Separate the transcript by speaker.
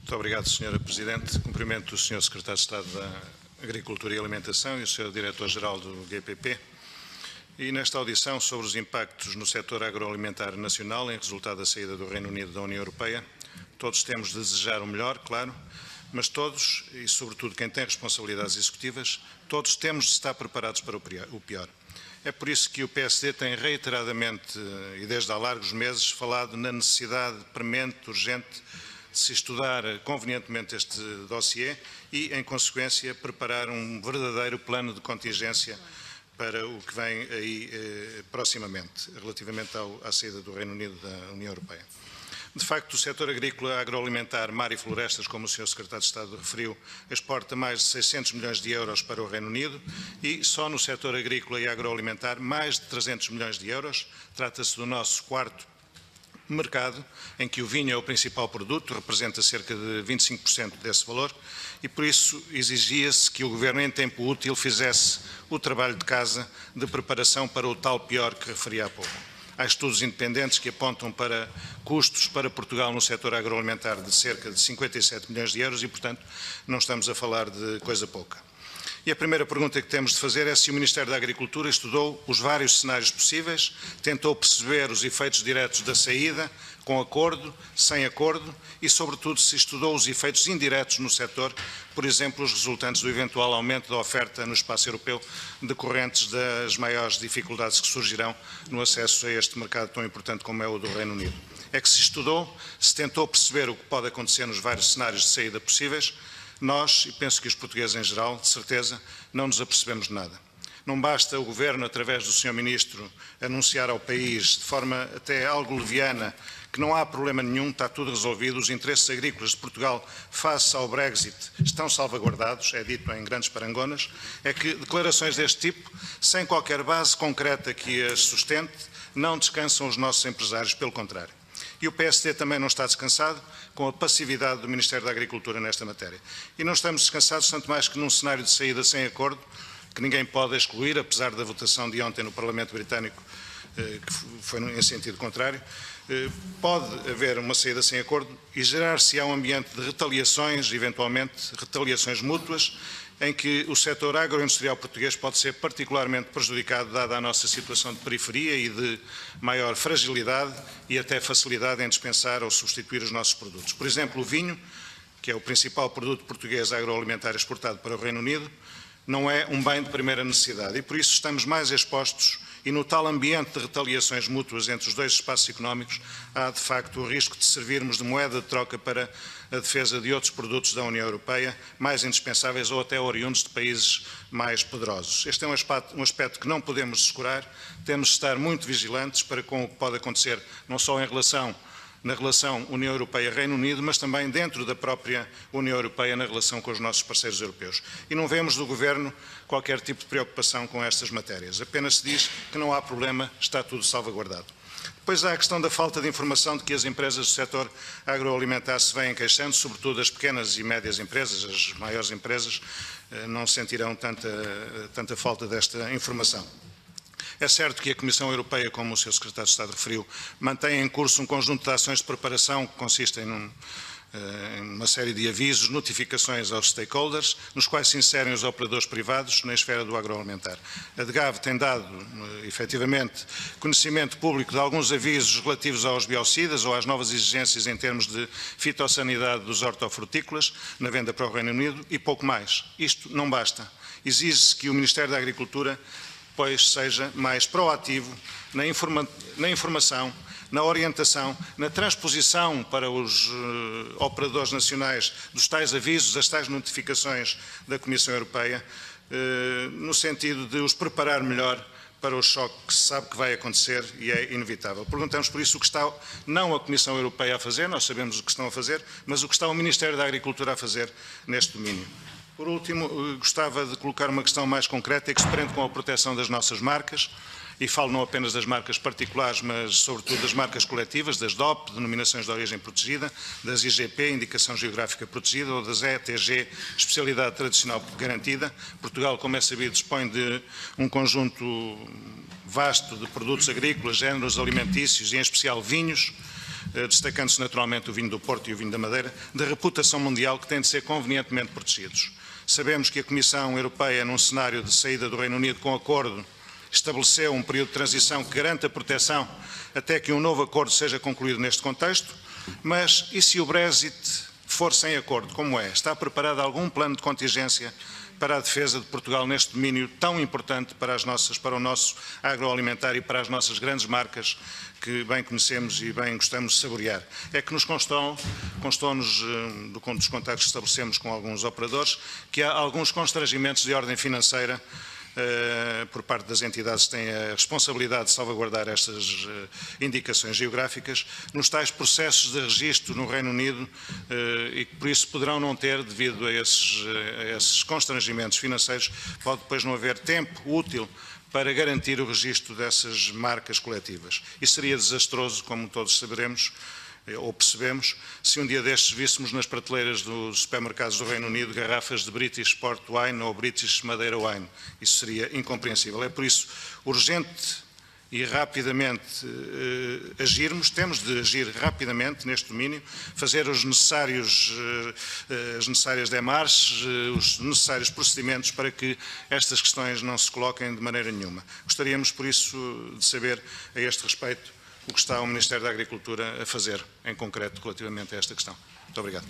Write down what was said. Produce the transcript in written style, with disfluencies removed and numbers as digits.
Speaker 1: Muito obrigado, Sra. Presidente. Cumprimento o Sr. Secretário de Estado da Agricultura e Alimentação e o Sr. Diretor-Geral do GPP. E nesta audição sobre os impactos no setor agroalimentar nacional em resultado da saída do Reino Unido da União Europeia, todos temos de desejar o melhor, claro, mas todos, e sobretudo quem tem responsabilidades executivas, todos temos de estar preparados para o pior. É por isso que o PSD tem reiteradamente, e desde há largos meses, falado na necessidade premente, urgente, de se estudar convenientemente este dossiê e, em consequência, preparar um verdadeiro plano de contingência para o que vem aí proximamente, relativamente à saída do Reino Unido da União Europeia. De facto, o setor agrícola, agroalimentar, mar e florestas, como o Sr. Secretário de Estado referiu, exporta mais de 600 milhões de euros para o Reino Unido e só no setor agrícola e agroalimentar mais de 300 milhões de euros. Trata-se do nosso quarto mercado, em que o vinho é o principal produto, representa cerca de 25% desse valor e, por isso, exigia-se que o Governo, em tempo útil, fizesse o trabalho de casa de preparação para o tal pior que referi há pouco. Há estudos independentes que apontam para custos para Portugal no setor agroalimentar de cerca de 57 milhões de euros e, portanto, não estamos a falar de coisa pouca. E a primeira pergunta que temos de fazer é se o Ministério da Agricultura estudou os vários cenários possíveis, tentou perceber os efeitos diretos da saída, com acordo, sem acordo, e, sobretudo, se estudou os efeitos indiretos no setor, por exemplo, os resultantes do eventual aumento da oferta no espaço europeu, decorrentes das maiores dificuldades que surgirão no acesso a este mercado tão importante como é o do Reino Unido. É que se estudou, se tentou perceber o que pode acontecer nos vários cenários de saída possíveis. Nós, e penso que os portugueses em geral, de certeza, não nos apercebemos de nada. Não basta o Governo, através do Sr. Ministro, anunciar ao país, de forma até algo leviana, que não há problema nenhum, está tudo resolvido, os interesses agrícolas de Portugal face ao Brexit estão salvaguardados, é dito em grandes parangonas, é que declarações deste tipo, sem qualquer base concreta que as sustente, não descansam os nossos empresários, pelo contrário. E o PSD também não está descansado com a passividade do Ministério da Agricultura nesta matéria. E não estamos descansados, tanto mais que num cenário de saída sem acordo, que ninguém pode excluir, apesar da votação de ontem no Parlamento Britânico, que foi em sentido contrário, pode haver uma saída sem acordo e gerar-se-á um ambiente de retaliações, eventualmente retaliações mútuas, em que o setor agroindustrial português pode ser particularmente prejudicado, dada a nossa situação de periferia e de maior fragilidade e até facilidade em dispensar ou substituir os nossos produtos. Por exemplo, o vinho, que é o principal produto português agroalimentar exportado para o Reino Unido, não é um bem de primeira necessidade e, por isso, estamos mais expostos e no tal ambiente de retaliações mútuas entre os dois espaços económicos, há de facto o risco de servirmos de moeda de troca para a defesa de outros produtos da União Europeia, mais indispensáveis ou até oriundos de países mais poderosos. Este é um aspecto que não podemos descurar, temos de estar muito vigilantes para com o que pode acontecer, não só na relação União Europeia-Reino Unido, mas também dentro da própria União Europeia na relação com os nossos parceiros europeus. E não vemos do Governo qualquer tipo de preocupação com estas matérias. Apenas se diz que não há problema, está tudo salvaguardado. Depois há a questão da falta de informação de que as empresas do setor agroalimentar se vêm queixando, sobretudo as pequenas e médias empresas, as maiores empresas, não sentirão tanta falta desta informação. É certo que a Comissão Europeia, como o Sr. Secretário de Estado referiu, mantém em curso um conjunto de ações de preparação que consistem em uma série de avisos, notificações aos stakeholders, nos quais se inserem os operadores privados na esfera do agroalimentar. A DGAV tem dado, efetivamente, conhecimento público de alguns avisos relativos aos biocidas ou às novas exigências em termos de fitossanidade dos hortofrutícolas na venda para o Reino Unido e pouco mais. Isto não basta. Exige-se que o Ministério da Agricultura pois seja mais proativo na informação, na orientação, na transposição para os operadores nacionais dos tais avisos, das tais notificações da Comissão Europeia, no sentido de os preparar melhor para o choque que se sabe que vai acontecer e é inevitável. Perguntamos por isso o que está não a Comissão Europeia a fazer, nós sabemos o que estão a fazer, mas o que está o Ministério da Agricultura a fazer neste domínio. Por último, gostava de colocar uma questão mais concreta e que se prende com a proteção das nossas marcas, e falo não apenas das marcas particulares, mas sobretudo das marcas coletivas, das DOP, Denominações de Origem Protegida, das IGP, Indicação Geográfica Protegida, ou das ETG, Especialidade Tradicional Garantida. Portugal, como é sabido, dispõe de um conjunto vasto de produtos agrícolas, géneros alimentícios e, em especial, vinhos, destacando-se naturalmente o vinho do Porto e o vinho da Madeira, de reputação mundial que têm de ser convenientemente protegidos. Sabemos que a Comissão Europeia, num cenário de saída do Reino Unido com acordo, estabeleceu um período de transição que garante a proteção até que um novo acordo seja concluído neste contexto, mas e se o Brexit for sem acordo, como é? Está preparado algum plano de contingência para a defesa de Portugal neste domínio tão importante para o nosso agroalimentar e para as nossas grandes marcas que bem conhecemos e bem gostamos de saborear? É que nos constou-nos dos contactos que estabelecemos com alguns operadores que há alguns constrangimentos de ordem financeira por parte das entidades que têm a responsabilidade de salvaguardar estas indicações geográficas, nos tais processos de registro no Reino Unido e que por isso poderão não ter, devido a esses constrangimentos financeiros, pode depois não haver tempo útil para garantir o registro dessas marcas coletivas. E seria desastroso, como todos saberemos, ou percebemos, se um dia destes víssemos nas prateleiras dos supermercados do Reino Unido garrafas de British Port Wine ou British Madeira Wine. Isso seria incompreensível. É por isso urgente e rapidamente agirmos, temos de agir rapidamente neste domínio, fazer as necessárias démarches, os necessários procedimentos para que estas questões não se coloquem de maneira nenhuma. Gostaríamos, por isso, de saber a este respeito o que está o Ministério da Agricultura a fazer, em concreto, relativamente a esta questão. Muito obrigado.